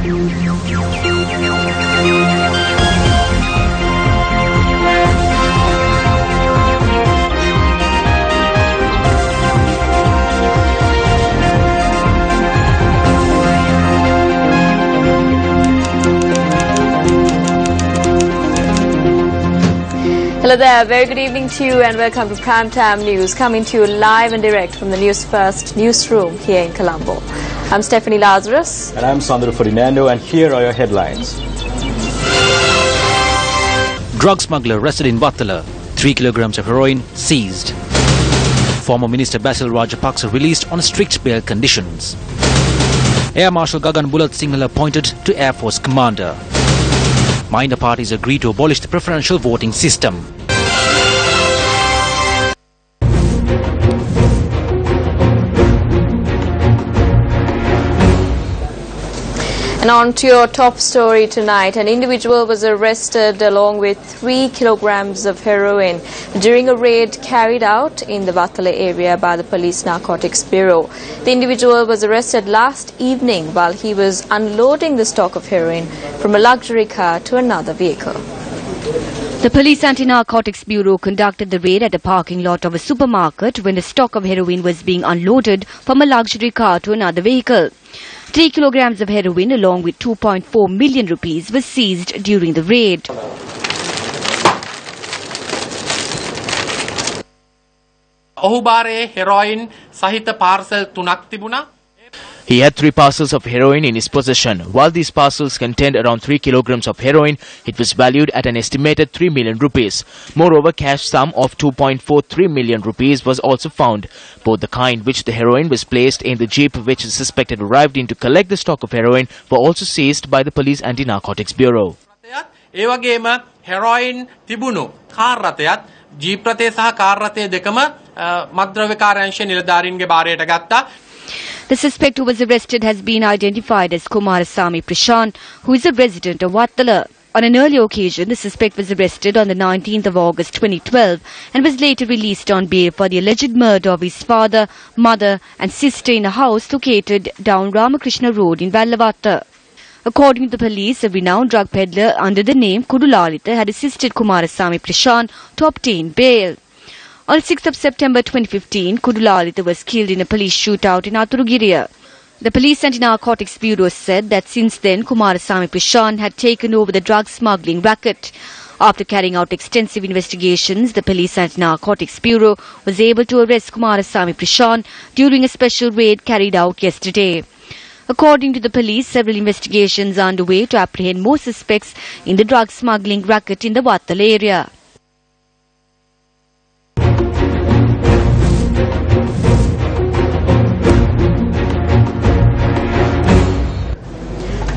Hello there, very good evening to you and welcome to Primetime News, coming to you live and direct from the Newsfirst newsroom here in Colombo. I'm Stephanie Lazarus. And I'm Sandra Ferdinando, and here are your headlines. Drug smuggler arrested in Vattala, 3 kilograms of heroin seized. Former Minister Basil Rajapaksa released on strict bail conditions. Air Marshal Gagan Bulat Singhal appointed to Air Force Commander. Minor parties agree to abolish the preferential voting system. And on to your top story tonight. An individual was arrested along with 3 kilograms of heroin during a raid carried out in the Vattala area by the Police Narcotics Bureau. The individual was arrested last evening while he was unloading the stock of heroin from a luxury car to another vehicle. The Police Anti-Narcotics Bureau conducted the raid at a parking lot of a supermarket when a stock of heroin was being unloaded from a luxury car to another vehicle. 3 kilograms of heroin along with 2.4 million rupees was seized during the raid. He had 3 parcels of heroin in his possession. While these parcels contained around 3 kilograms of heroin, it was valued at an estimated 3 million rupees. Moreover, cash sum of 2.43 million rupees was also found. Both the kind which the heroin was placed in the jeep which the suspect had arrived in to collect the stock of heroin were also seized by the Police Anti-Narcotics Bureau. heroin තිබුණු car රථයත් jeep රථය සහ car රථය දෙකම මත්ද්‍රව්‍ය කාර්යාංශයේ නිලධාරීන්ගේ බාරයට ගත්තා. The suspect who was arrested has been identified as Kumarasamy Prashant, who is a resident of Vattala. On an earlier occasion, the suspect was arrested on the 19th of August 2012 and was later released on bail for the alleged murder of his father, mother and sister in a house located down Ramakrishna Road in Vallavatta. According to the police, a renowned drug peddler under the name Kudulalita had assisted Kumarasamy Prashant to obtain bail. On 6th of September 2015, Kudulalita was killed in a police shootout in Aturugiriya. The Police Anti-Narcotics Bureau said that since then, Kumarasamy Prashant had taken over the drug smuggling racket. After carrying out extensive investigations, the Police Anti-Narcotics Bureau was able to arrest Kumarasamy Prashant during a special raid carried out yesterday. According to the police, several investigations are underway to apprehend more suspects in the drug smuggling racket in the Vattala area.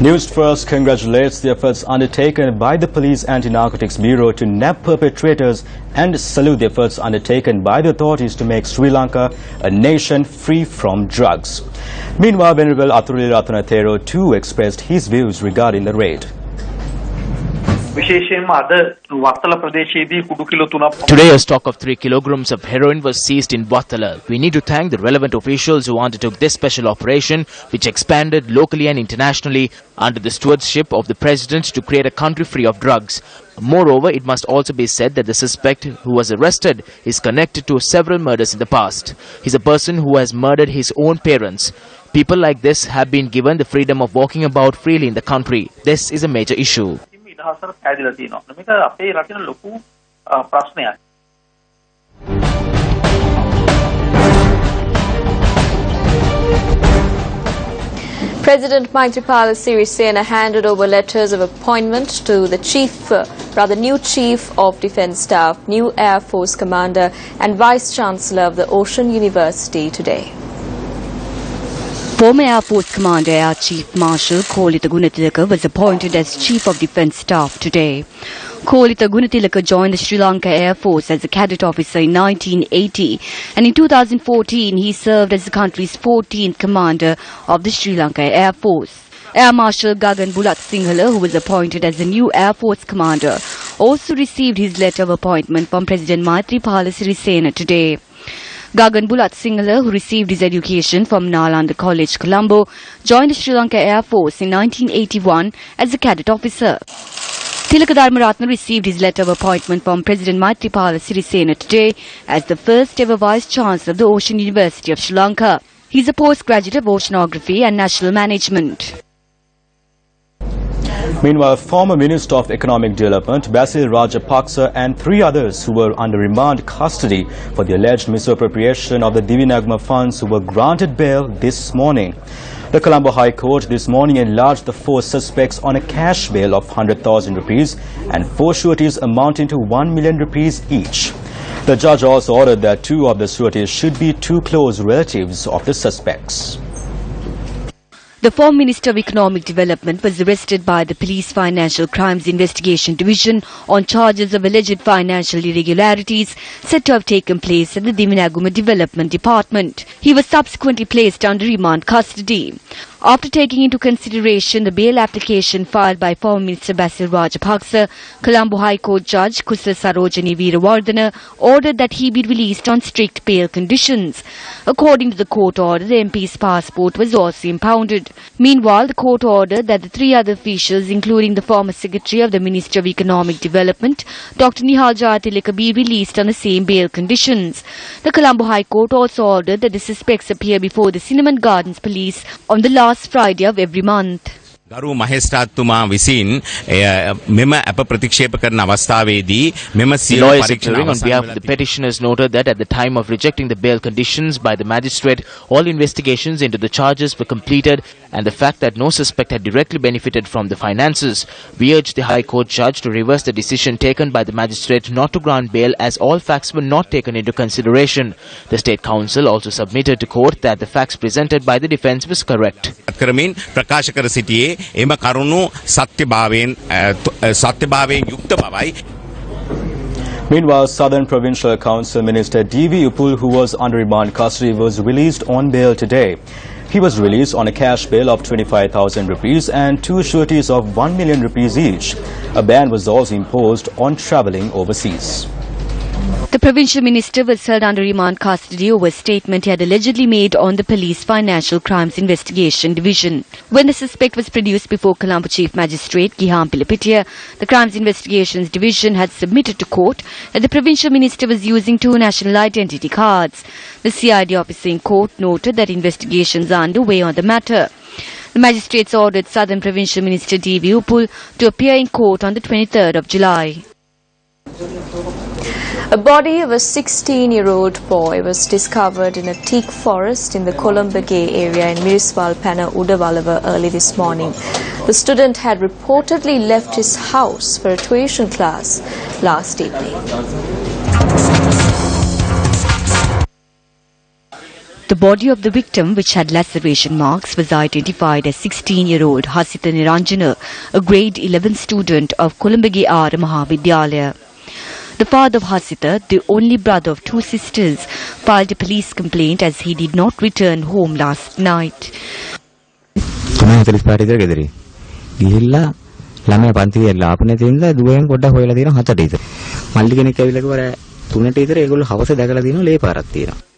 Newsfirst congratulates the efforts undertaken by the Police Anti-Narcotics Bureau to nab perpetrators and salute the efforts undertaken by the authorities to make Sri Lanka a nation free from drugs. Meanwhile, Venerable Athurili Ratanathero too expressed his views regarding the raid. Today, a stock of 3 kilograms of heroin was seized in Vattala. We need to thank the relevant officials who undertook this special operation, which expanded locally and internationally under the stewardship of the President to create a country free of drugs. Moreover, it must also be said that the suspect who was arrested is connected to several murders in the past. He's a person who has murdered his own parents. People like this have been given the freedom of walking about freely in the country. This is a major issue. President Maithripala Sirisena handed over letters of appointment to the new Chief of Defence Staff, new Air Force Commander and Vice Chancellor of the Ocean University today. Former Air Force Commander Air Chief Marshal Kolita Gunatilaka was appointed as Chief of Defence Staff today. Kolita Gunatilaka joined the Sri Lanka Air Force as a cadet officer in 1980 and in 2014 he served as the country's 14th commander of the Sri Lanka Air Force. Air Marshal Gagan Bulat Singhal, who was appointed as the new Air Force Commander, also received his letter of appointment from President Maithripala Sirisena today. Gagan Bulat Sinhala, who received his education from Nalanda College, Colombo, joined the Sri Lanka Air Force in 1981 as a cadet officer. Tilaka Dharmaratne received his letter of appointment from President Maithripala Sirisena today as the first ever Vice Chancellor of the Ocean University of Sri Lanka. He is a postgraduate of Oceanography and National Management. Meanwhile, former Minister of Economic Development Basil Rajapaksa and 3 others who were under remand custody for the alleged misappropriation of the Divinagma funds were granted bail this morning. The Colombo High Court this morning enlarged the 4 suspects on a cash bail of 100,000 rupees and 4 sureties amounting to 1 million rupees each. The judge also ordered that 2 of the sureties should be 2 close relatives of the suspects. The former Minister of Economic Development was arrested by the Police Financial Crimes Investigation Division on charges of alleged financial irregularities said to have taken place at the Divinaguma Development Department. He was subsequently placed under remand custody. After taking into consideration the bail application filed by former Minister Basil Rajapaksa, Colombo High Court Judge Kusala Sarojini Veerawardena ordered that he be released on strict bail conditions. According to the court order, the MP's passport was also impounded. Meanwhile, the court ordered that the 3 other officials, including the former Secretary of the Ministry of Economic Development, Dr. Nihal Jayatilaka, be released on the same bail conditions. The Colombo High Court also ordered that the suspects appear before the Cinnamon Gardens Police on the last Friday of every month. ගරු මහේස්ත්‍රාත්තුමා විසින් මෙම අප ප්‍රතික්ෂේප කරන අවස්ථාවේදී මෙම සියලු පරීක්ෂණ on behalf of the petitioners noted that at the time of rejecting the bail conditions by the magistrate, all investigations into the charges were completed and the fact that no suspect had directly benefited from the finances. We urge the High Court judge to reverse the decision taken by the magistrate not to grant bail as all facts were not taken into consideration. The State Council also submitted to court that the facts presented by the defence was correct. කරමින් ප්‍රකාශ කර සිටියේ එම කරුණු සත්‍යභාවයෙන් යුක්ත බවයි. Meanwhile, Southern Provincial Council Minister D.V. Upul, who was under remand custody, was released on bail today. He was released on a cash bail of 25,000 rupees and 2 sureties of 1 million rupees each. A ban was also imposed on travelling overseas. The provincial minister was held under remand custody over a statement he had allegedly made on the Police Financial Crimes Investigation Division. When the suspect was produced before Colombo Chief Magistrate Giham Pilapitiya, the Crimes Investigations Division had submitted to court that the provincial minister was using 2 national identity cards. The CID officer in court noted that investigations are underway on the matter. The magistrates ordered Southern Provincial Minister D.V. Upul to appear in court on the 23rd of July. A body of a 16-year-old boy was discovered in a teak forest in the Colombo area in Miriswalpana, Udawalawa early this morning. The student had reportedly left his house for a tuition class last evening. The body of the victim, which had laceration marks, was identified as 16-year-old Hasitha Niranjana, a grade 11 student of Colombo R. Mahavidyalaya. The father of Hasitha, the only brother of 2 sisters, filed a police complaint as he did not return home last night.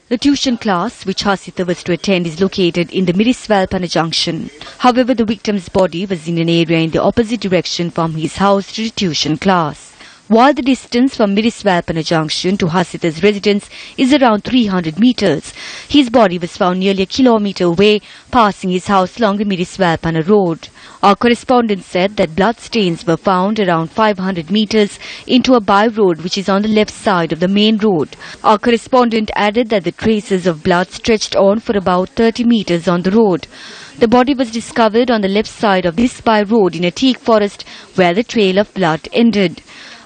The tuition class, which Hasitha was to attend, is located in the Miriswalpana junction. However, the victim's body was in an area in the opposite direction from his house to the tuition class. While the distance from Miriswalpana junction to Hasitha's residence is around 300 meters, his body was found nearly a kilometer away, passing his house along the Miriswalpana road. Our correspondent said that blood stains were found around 500 meters into a by-road which is on the left side of the main road. Our correspondent added that the traces of blood stretched on for about 30 meters on the road. The body was discovered on the left side of this by-road in a teak forest where the trail of blood ended.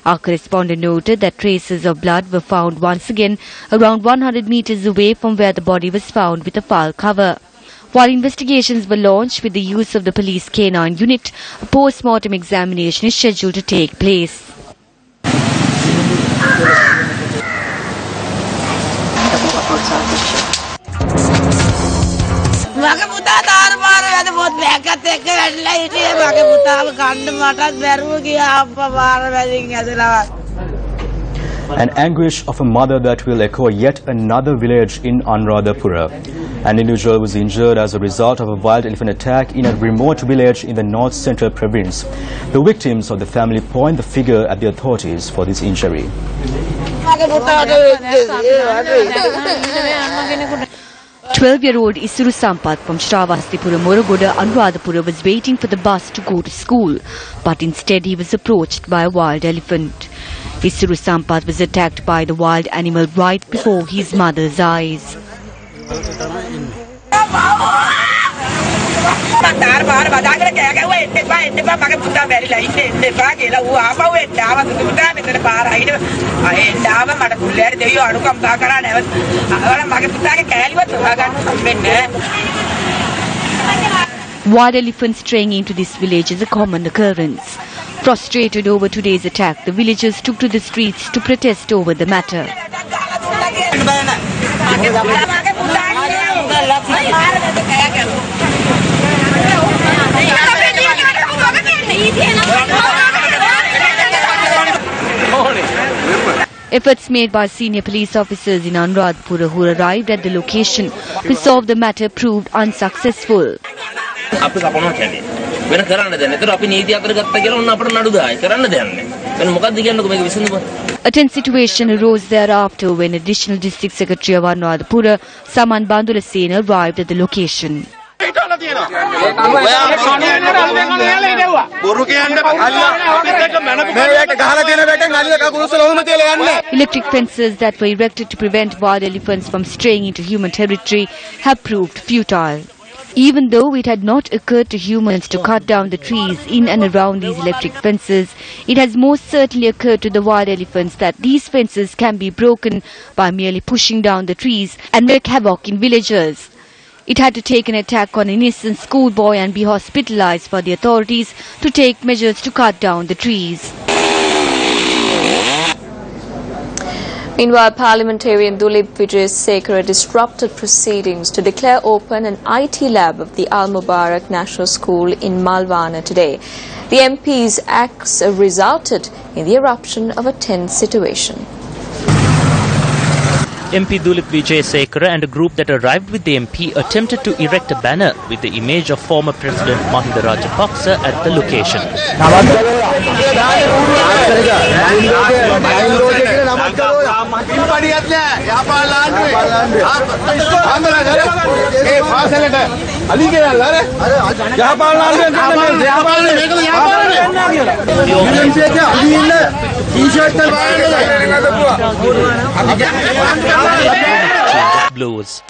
Our correspondent noted that traces of blood were found once again around 100 meters away from where the body was found with a foul cover. While investigations were launched with the use of the police K9 unit, a post-mortem examination is scheduled to take place. An anguish of a mother that will echo yet another village in Anuradhapura. An individual was injured as a result of a wild elephant attack in a remote village in the north central province. The victims of the family point the finger at the authorities for this injury. 12-year-old Isuru Sampath from Shravastipura Morogoda, Anuradhapura was waiting for the bus to go to school, but instead he was approached by a wild elephant. Isuru Sampath was attacked by the wild animal right before his mother's eyes. Wild elephants straying into this village is a common occurrence. Frustrated over today's attack, the villagers took to the streets to protest over the matter. Efforts made by senior police officers in Anuradhapura who arrived at the location to solve the matter proved unsuccessful. A tense situation arose thereafter when additional district secretary of Anuradhapura, Saman Bandulasena, arrived at the location. Electric fences that were erected to prevent wild elephants from straying into human territory have proved futile. Even though it had not occurred to humans to cut down the trees in and around these electric fences, it has most certainly occurred to the wild elephants that these fences can be broken by merely pushing down the trees and make havoc in villages. It had to take an attack on an innocent schoolboy and be hospitalized for the authorities to take measures to cut down the trees. Meanwhile, parliamentarian Dulip Vijaysekara disrupted proceedings to declare open an IT lab of the Al Mubarak National School in Malvana today. The MP's acts resulted in the eruption of a tense situation. MP Dulip Vijaysekara and a group that arrived with the MP attempted to erect a banner with the image of former President Mahinda Rajapaksa at the location. Blows.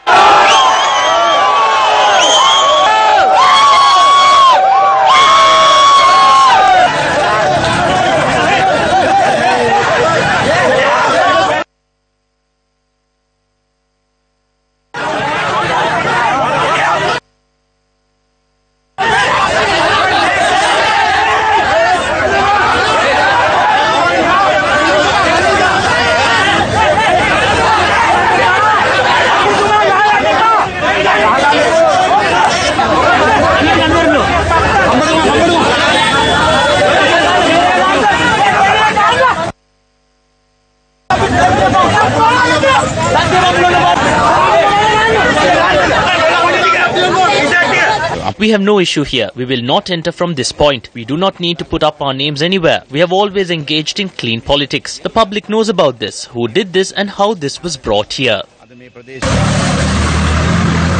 We have no issue here. We will not enter from this point. We do not need to put up our names anywhere. We have always engaged in clean politics. The public knows about this, who did this and how this was brought here.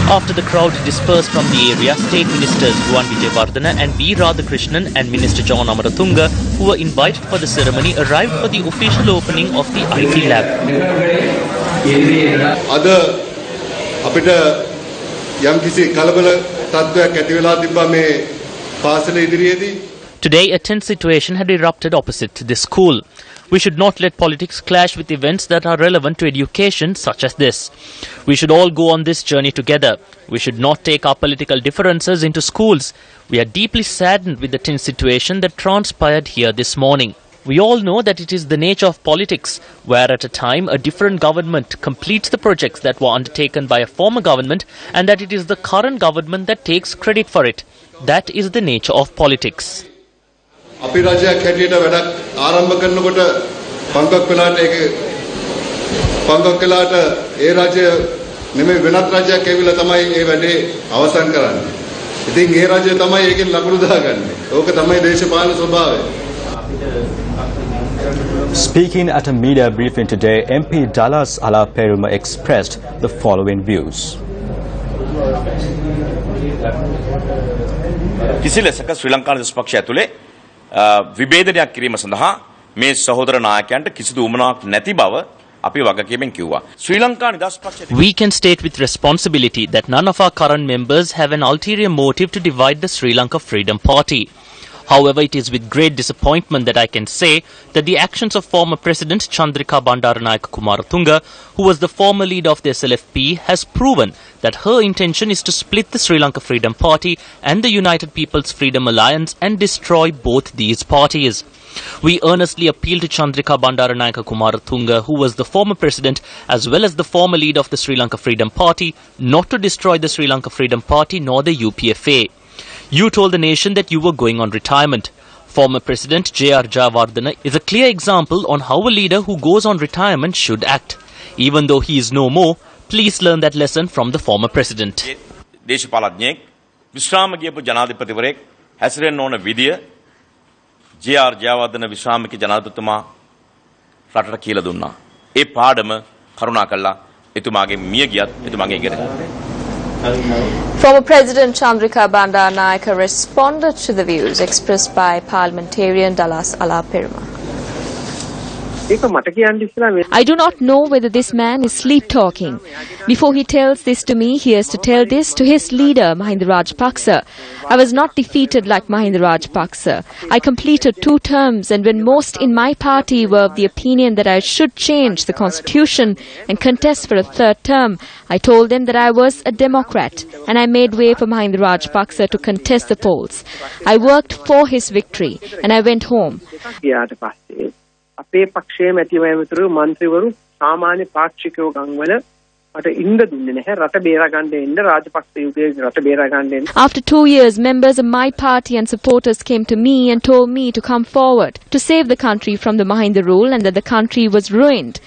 After the crowd dispersed from the area, State Ministers Ruwan Wijewardena and V. Radhakrishnan and Minister John Amarathunga, who were invited for the ceremony, arrived for the official opening of the IT lab. Today, a tense situation had erupted opposite this school. We should not let politics clash with events that are relevant to education such as this. We should all go on this journey together. We should not take our political differences into schools. We are deeply saddened with the tense situation that transpired here this morning. We all know that it is the nature of politics, where at a time a different government completes the projects that were undertaken by a former government and that it is the current government that takes credit for it. That is the nature of politics. අපි රජයක් හැටියට වැඩක් ආරම්භ කරනකොට පංකක් වෙලාට ඒක පංගක් කළාට ඒ රාජ්‍ය නෙමෙයි වෙනත් රාජ්‍යයක් ඇවිල්ලා තමයි මේ වැඩේ අවසන් කරන්නේ. ඉතින් ඒ රාජ්‍ය තමයි ඒකෙන් ලකුණු දාගන්නේ. ඕක තමයි දේශපාලන ස්වභාවය. Speaking at a media briefing today, MP Dallas Alaperuma expressed the following views. කිසි ලෙසක ශ්‍රී ලංකා නිදහස් ඇතුලේ විභේදනයක් කිරීම සඳහා මේ සහෝදර නායකයන්ට කිසිදු උවමනාවක් නැති බව අපි වගකීමෙන් කිව්වා. ශ්‍රී ලංකා නිදහස් පක්ෂය We can state with responsibility that none of our current members have an ulterior motive to divide the Sri Lanka Freedom Party. However, it is with great disappointment that I can say that the actions of former President Chandrika Bandaranayake Kumaratunga, who was the former leader of the SLFP, has proven that her intention is to split the Sri Lanka Freedom Party and the United People's Freedom Alliance and destroy both these parties. We earnestly appeal to Chandrika Bandaranayake Kumaratunga, who was the former president as well as the former leader of the Sri Lanka Freedom Party, not to destroy the Sri Lanka Freedom Party nor the UPFA. You told the nation that you were going on retirement. Former President J.R. Jayawardena is a clear example on how a leader who goes on retirement should act. Even though he is no more, please learn that lesson from the former president. දේශපාලඥයෙක් විශ්‍රාම ගියපු ජනාධිපතිවරයෙක් හැසිරෙන්න ඕන විදිය J.R. Jayawardena විශ්‍රාමික ජනාධිපතිතුමා රටට කියලා දුන්නා. ඒ පාඩම කරුණාකරලා එතුමාගේ මිය ගියත් එතුමාගේ ඉගෙන ගන්න. Former President Chandrika Bandaranayake responded to the views expressed by parliamentarian Dallas Alaperuma. I do not know whether this man is sleep-talking. Before he tells this to me, he has to tell this to his leader, Mahinda Rajapaksa. I was not defeated like Mahinda Rajapaksa. I completed 2 terms, and when most in my party were of the opinion that I should change the constitution and contest for a 3rd term, I told them that I was a Democrat, and I made way for Mahinda Rajapaksa to contest the polls. I worked for his victory, and I went home. අපේ පක්ෂයේ මැතිවරණවරු മന്ത്രിවරු සාමාන්‍ය පාක්ෂිකයෝ ගංවල මට ඉන්න දුන්නේ නැහැ රට බේරා ගන්න එන්න රාජපක්ෂ යුගයේ රට බේරා ගන්න එන්න. After 2 years, members of my party and supporters came to me and told me to come forward to save the country from the Mahinda rule and that the country was ruined.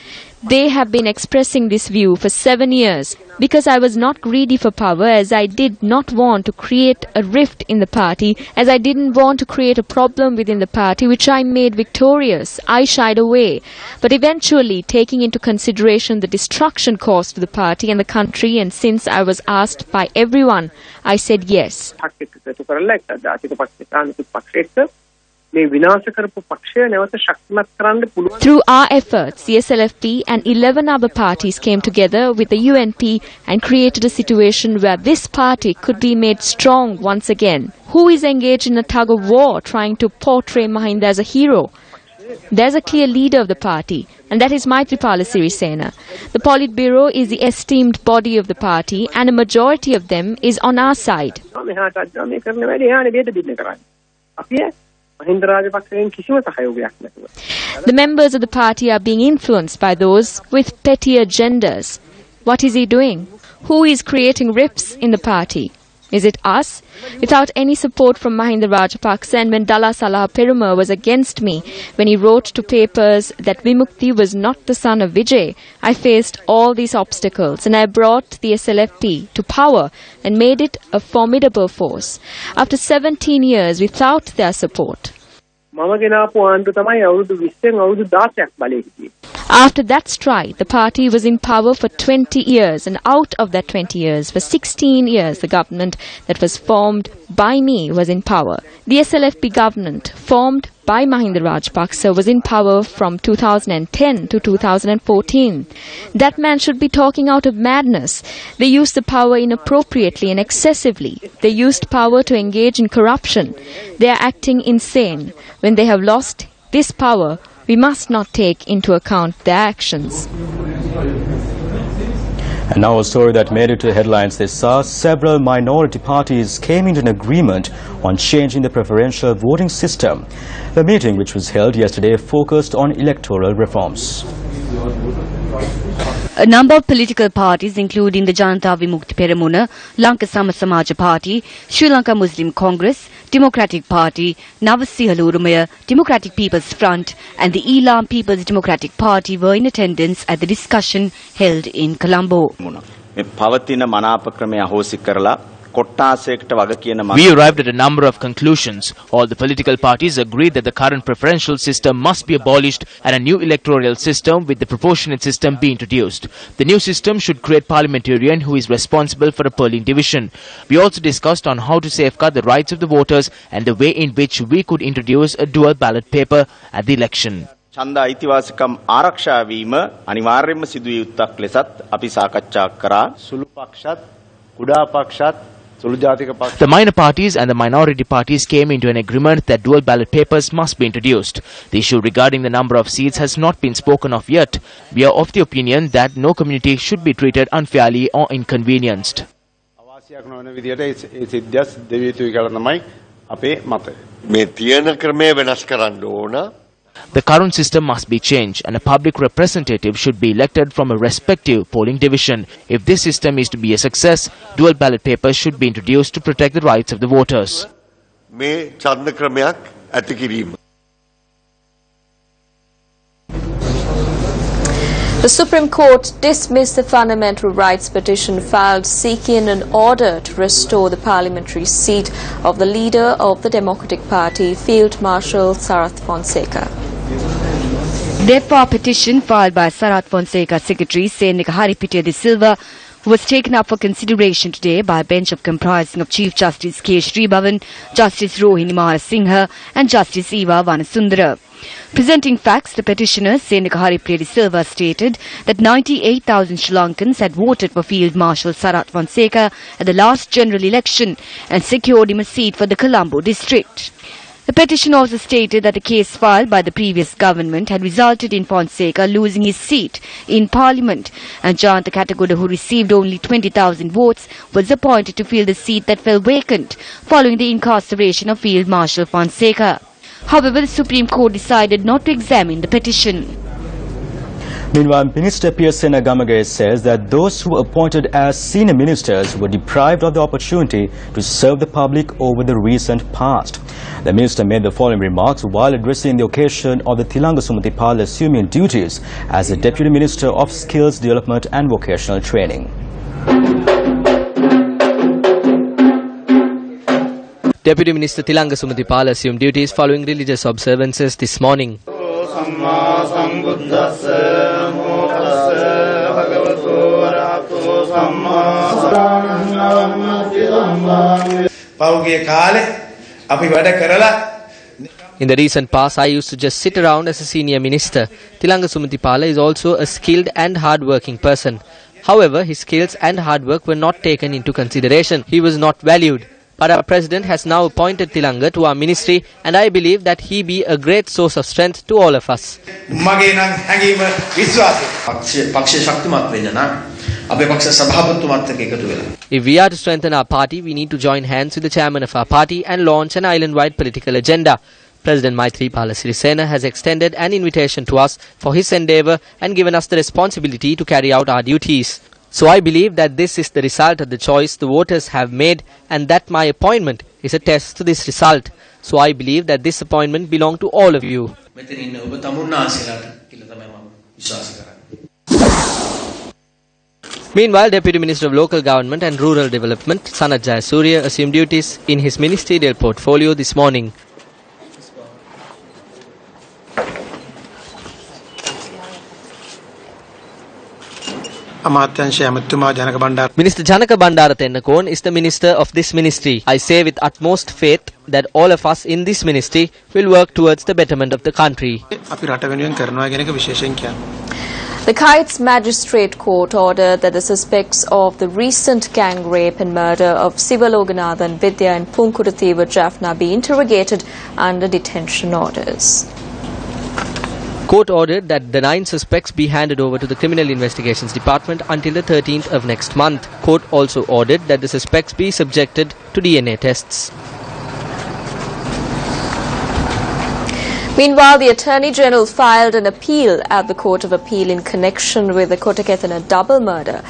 They have been expressing this view for 7 years because I was not greedy for power, as I did not want to create a rift in the party, as I didn't want to create a problem within the party, which I made victorious. I shied away. But eventually, taking into consideration the destruction caused to the party and the country, and since I was asked by everyone, I said yes. Through our efforts, the SLFP and 11 other parties came together with the UNP and created a situation where this party could be made strong once again. Who is engaged in a tug of war trying to portray Mahinda as a hero? There's a clear leader of the party, and that is Maithripala Sirisena. The Politburo is the esteemed body of the party, and a majority of them is on our side. The members of the party are being influenced by those with petty agendas. What is he doing? Who is creating rifts in the party? Is it us? Without any support from Mahinda Rajapaksa, and when Dallas Alaperuma was against me, when he wrote to papers that Vimukti was not the son of Vijay, I faced all these obstacles and I brought the SLFP to power and made it a formidable force. After 17 years without their support. After that strike, the party was in power for 20 years, and out of that 20 years, for 16 years, the government that was formed by me was in power. The SLFP government, formed by Mahinda Rajapaksa, was in power from 2010 to 2014. That man should be talking out of madness. They used the power inappropriately and excessively. They used power to engage in corruption. They are acting insane. When they have lost this power, we must not take into account their actions. And now a story that made it to the headlines this hour. Several minority parties came into an agreement on changing the preferential voting system. The meeting, which was held yesterday, focused on electoral reforms. A number of political parties, including the Janata Vimukti Peramuna, Lanka Sama Samaja Party, Sri Lanka Muslim Congress, Democratic Party, Navasihalurumaya, Democratic People's Front and the Elam People's Democratic Party were in attendance at the discussion held in Colombo. We arrived at a number of conclusions. All the political parties agreed that the current preferential system must be abolished and a new electoral system with the proportionate system be introduced. The new system should create parliamentarian who is responsible for a polling division. We also discussed on how to safeguard the rights of the voters and the way in which we could introduce a dual ballot paper at the election. ඡන්ද අයිතිවාසිකම් ආරක්ෂා වීම අනිවාර්යයෙන්ම සිදුවිය යුත්තක් ලෙසත් අපි සාකච්ඡා කරා. සුළු පක්ෂත් කුඩා පක්ෂත් The minor parties and the minority parties came into an agreement that dual ballot papers must be introduced. The issue regarding the number of seats has not been spoken of yet. We are of the opinion that no community should be treated unfairly or inconvenienced. The current system must be changed and a public representative should be elected from a respective polling division. If this system is to be a success, dual ballot papers should be introduced to protect the rights of the voters. The Supreme Court dismissed the fundamental rights petition filed seeking an order to restore the parliamentary seat of the leader of the Democratic Party, Field Marshal Sarath Fonseca. Therefore, a petition filed by Sarath Fonseca's secretary, Senika Haripitiya de Silva, was taken up for consideration today by a bench of comprising of Chief Justice K. Sribavan, Justice Rohini Marasinghe and Justice Eva Vanasundara. Presenting facts, the petitioner, Senika Haripitiya de Silva, stated that 98,000 Sri Lankans had voted for Field Marshal Sarath Fonseca at the last general election and secured him a seat for the Colombo district. The petition also stated that the case filed by the previous government had resulted in Fonseca losing his seat in Parliament, and Janta Katagoda, who received only 20,000 votes, was appointed to fill the seat that fell vacant following the incarceration of Field Marshal Fonseca. However, the Supreme Court decided not to examine the petition. Meanwhile, Minister Piyasena Gamage says that those who were appointed as senior ministers were deprived of the opportunity to serve the public over the recent past. The minister made the following remarks while addressing the occasion of the Tilanga Sumathipala assuming duties as the Deputy Minister of Skills Development and Vocational Training. Deputy Minister Tilanga Sumathipala assumed duties following religious observances this morning. In the recent past, I used to just sit around as a senior minister. Tilanga Sumathipala is also a skilled and hard-working person. However, his skills and hard work were not taken into consideration. He was not valued. But our President has now appointed Tilanga to our ministry, and I believe that he be a great source of strength to all of us. If we are to strengthen our party, we need to join hands with the chairman of our party and launch an island-wide political agenda. President Maithripala Sirisena has extended an invitation to us for his endeavour and given us the responsibility to carry out our duties. So I believe that this is the result of the choice the voters have made and that my appointment is a test to this result. So I believe that this appointment belongs to all of you. Meanwhile, Deputy Minister of Local Government and Rural Development, Sanath Jayasuriya, assumed duties in his ministerial portfolio this morning. Minister Janaka Bandara Tennakon is the minister of this ministry. I say with utmost faith that all of us in this ministry will work towards the betterment of the country. The Kites Magistrate Court ordered that the suspects of the recent gang rape and murder of Sivaloganathan Vidya and Punkurathiva Jaffna be interrogated under detention orders. Court ordered that the 9 suspects be handed over to the Criminal Investigations Department until the 13th of next month. Court also ordered that the suspects be subjected to DNA tests. Meanwhile, the Attorney General filed an appeal at the Court of Appeal in connection with the Kotakethana double murder.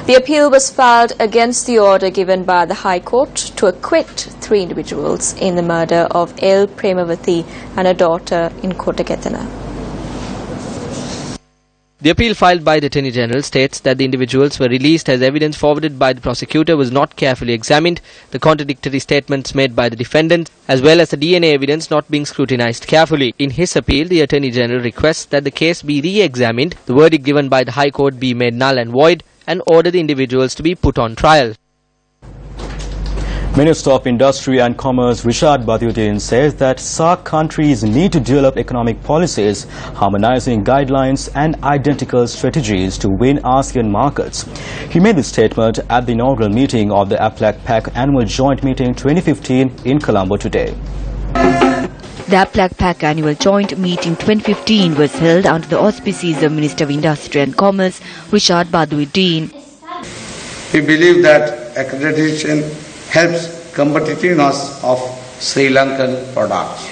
The appeal was filed against the order given by the High Court to acquit 3 individuals in the murder of L. Premavati and her daughter in Kotakethana. The appeal filed by the Attorney General states that the individuals were released as evidence forwarded by the prosecutor was not carefully examined, the contradictory statements made by the defendant, as well as the DNA evidence not being scrutinized carefully. In his appeal, the Attorney General requests that the case be re-examined, the verdict given by the High Court be made null and void, and order the individuals to be put on trial. Minister of Industry and Commerce Rishad Badiuddin says that SAARC countries need to develop economic policies, harmonizing guidelines and identical strategies to win ASEAN markets. He made this statement at the inaugural meeting of the APLAC-PAC Annual Joint Meeting 2015 in Colombo today. The APLAC-PAC Annual Joint Meeting 2015 was held under the auspices of Minister of Industry and Commerce Rishad Badiuddin. We believe that accreditation helps competitiveness of Sri Lankan products.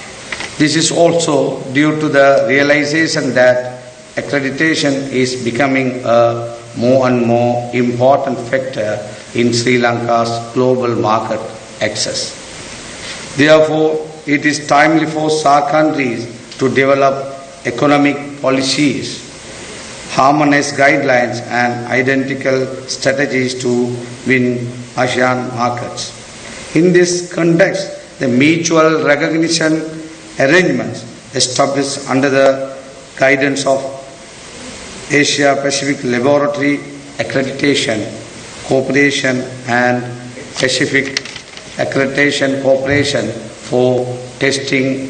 This is also due to the realization that accreditation is becoming a more and more important factor in Sri Lanka's global market access. Therefore, it is timely for SAARC countries to develop economic policies, harmonize guidelines and identical strategies to win ASEAN markets. In this context, the mutual recognition arrangements established under the guidance of Asia Pacific Laboratory Accreditation Cooperation and Pacific Accreditation Cooperation for testing,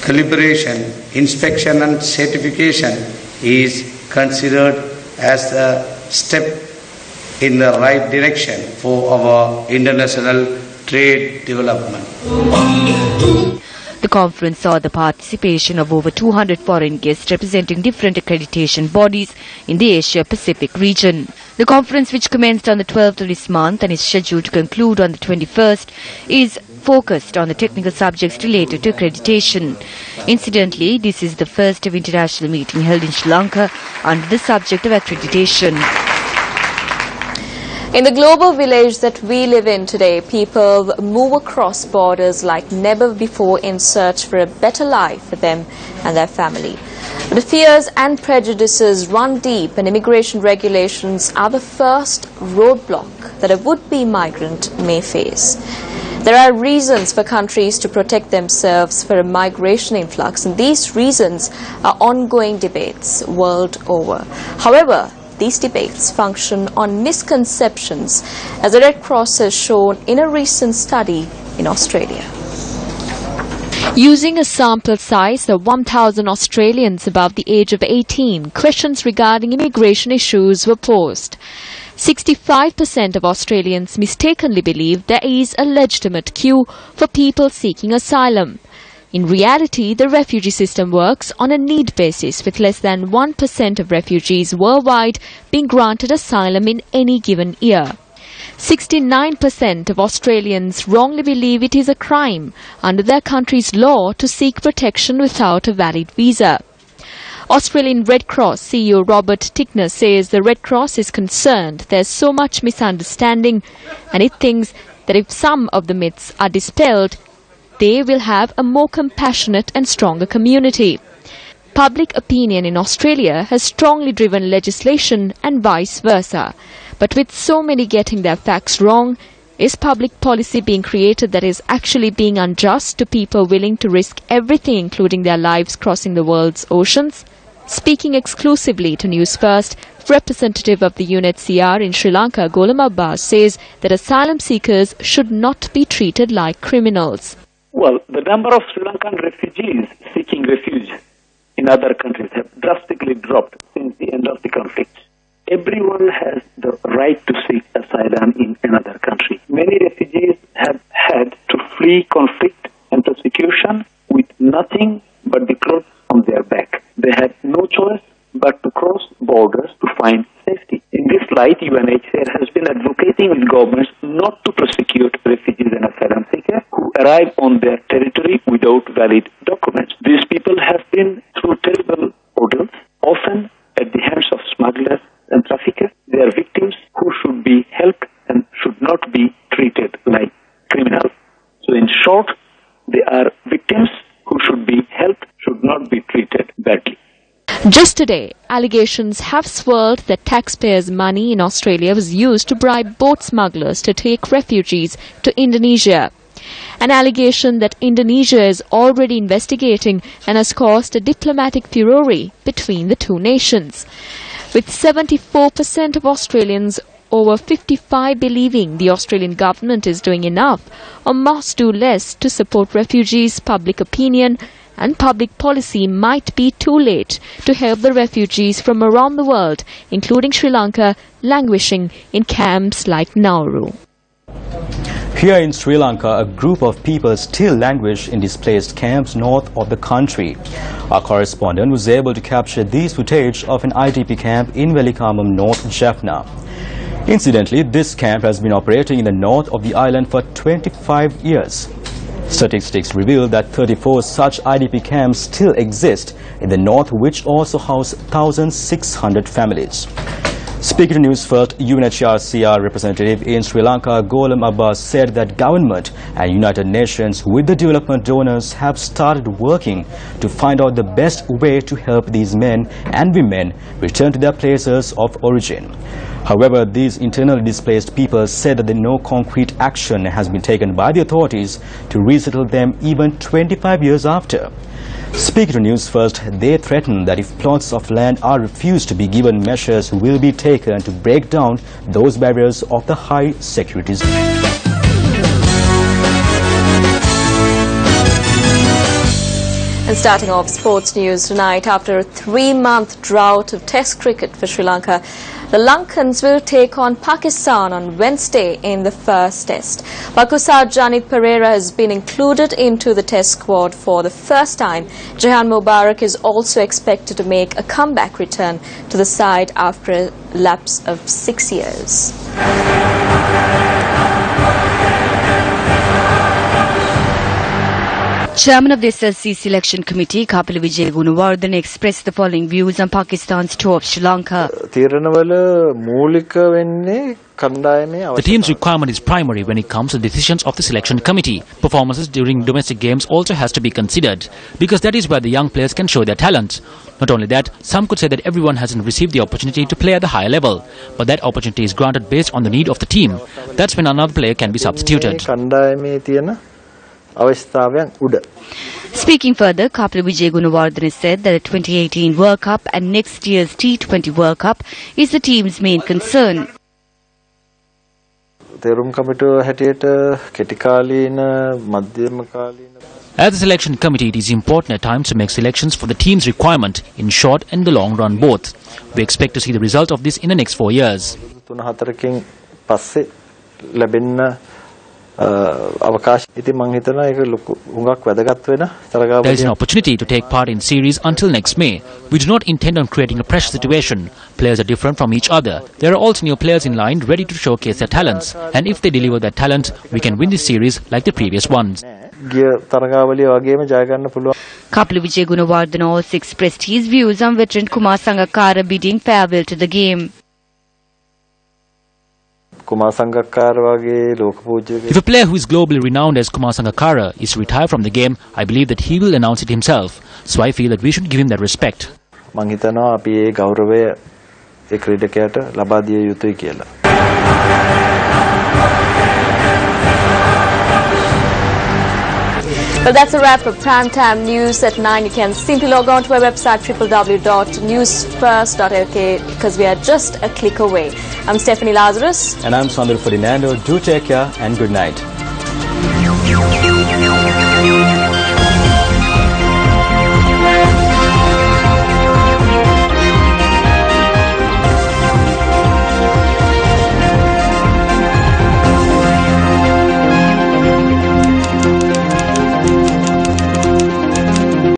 calibration, inspection and certification is considered as a step in the right direction for our international trade development. The conference saw the participation of over 200 foreign guests representing different accreditation bodies in the Asia-Pacific region. The conference, which commenced on the 12th of this month and is scheduled to conclude on the 21st, is focused on the technical subjects related to accreditation. Incidentally, this is the first of international meeting held in Sri Lanka under the subject of accreditation. In the global village that we live in today, people move across borders like never before in search for a better life for them and their family. But the fears and prejudices run deep, and immigration regulations are the first roadblock that a would-be migrant may face. There are reasons for countries to protect themselves for a migration influx, and these reasons are ongoing debates world over. However, these debates function on misconceptions, as the Red Cross has shown in a recent study in Australia. Using a sample size of 1,000 Australians above the age of 18, questions regarding immigration issues were posed. 65% of Australians mistakenly believe there is a legitimate queue for people seeking asylum. In reality, the refugee system works on a need basis, with less than 1% of refugees worldwide being granted asylum in any given year. 69% of Australians wrongly believe it is a crime under their country's law to seek protection without a valid visa. Australian Red Cross CEO Robert Tickner says the Red Cross is concerned there's so much misunderstanding, and it thinks that if some of the myths are dispelled, they will have a more compassionate and stronger community. Public opinion in Australia has strongly driven legislation and vice versa. But with so many getting their facts wrong, is public policy being created that is actually being unjust to people willing to risk everything, including their lives, crossing the world's oceans? Speaking exclusively to Newsfirst, representative of the UNHCR in Sri Lanka, Golam Abbas, says that asylum seekers should not be treated like criminals. Well, the number of Sri Lankan refugees seeking refuge in other countries have drastically dropped since the end of the conflict. Everyone has the right to seek asylum in another country. Many refugees have had to flee conflict and persecution with nothing but the clothes on their back. They had no choice but to cross borders to find safety. In this light, UNHCR has been advocating with governments not to prosecute refugees and asylum seekers who arrive on their territory with without valid documents. These people have been through terrible ordeals, often at the hands of smugglers and traffickers. They are victims who should be helped and should not be treated like criminals. So in short, they are victims who should be helped, should not be treated badly. Just today, allegations have swirled that taxpayers' money in Australia was used to bribe boat smugglers to take refugees to Indonesia. An allegation that Indonesia is already investigating and has caused a diplomatic furore between the two nations. With 74% of Australians over 55 believing the Australian government is doing enough or must do less to support refugees, public opinion and public policy might be too late to help the refugees from around the world, including Sri Lanka, languishing in camps like Nauru. Here in Sri Lanka, a group of people still languish in displaced camps north of the country. Our correspondent was able to capture these footage of an IDP camp in Velikamam, North Jaffna. Incidentally, this camp has been operating in the north of the island for 25 years. Statistics reveal that 34 such IDP camps still exist in the north, which also house 1,600 families. Speaking to Newsfirst, UNHCR representative in Sri Lanka, Golam Abbas, said that government and United Nations with the development donors have started working to find out the best way to help these men and women return to their places of origin. However, these internally displaced people said that no concrete action has been taken by the authorities to resettle them even 25 years after. Speaking to Newsfirst, they threaten that if plots of land are refused to be given, measures will be taken to break down those barriers of the high security zone. And starting off sports news tonight, after a 3-month drought of Test cricket for Sri Lanka, the Lankans will take on Pakistan on Wednesday in the first Test. Bakusar Janit Pereira has been included into the Test squad for the first time. Jahan Mubarak is also expected to make a comeback return to the side after a lapse of 6 years. Chairman of the SLC Selection Committee, Kapil Vijay Gunawardhan, expressed the following views on Pakistan's tour of Sri Lanka. The team's requirement is primary when it comes to decisions of the selection committee. Performances during domestic games also has to be considered, because that is where the young players can show their talent. Not only that, some could say that everyone hasn't received the opportunity to play at the higher level, but that opportunity is granted based on the need of the team. That's when another player can be substituted. Speaking further, Kapil Vijay Gunawardhan said that the 2018 World Cup and next year's T20 World Cup is the team's main concern. As the selection committee, it is important at times to make selections for the team's requirement in short and the long run both. We expect to see the result of this in the next 4 years. There is an opportunity to take part in series until next May. We do not intend on creating a pressure situation. Players are different from each other. There are also new players in line ready to showcase their talents. And if they deliver their talent, we can win this series like the previous ones. Kapil Vijay Gunawardhan also expressed his views on veteran Kumar Sangakkara bidding farewell to the game. If a player who is globally renowned as Kumar Sangakkara is to retire from the game, I believe that he will announce it himself. So I feel that we should give him that respect. Well, that's a wrap of Primetime News at 9. You can simply log on to our website www.newsfirst.lk because we are just a click away. I'm Stephanie Lazarus. And I'm Sandra Ferdinando. Do take care and good night.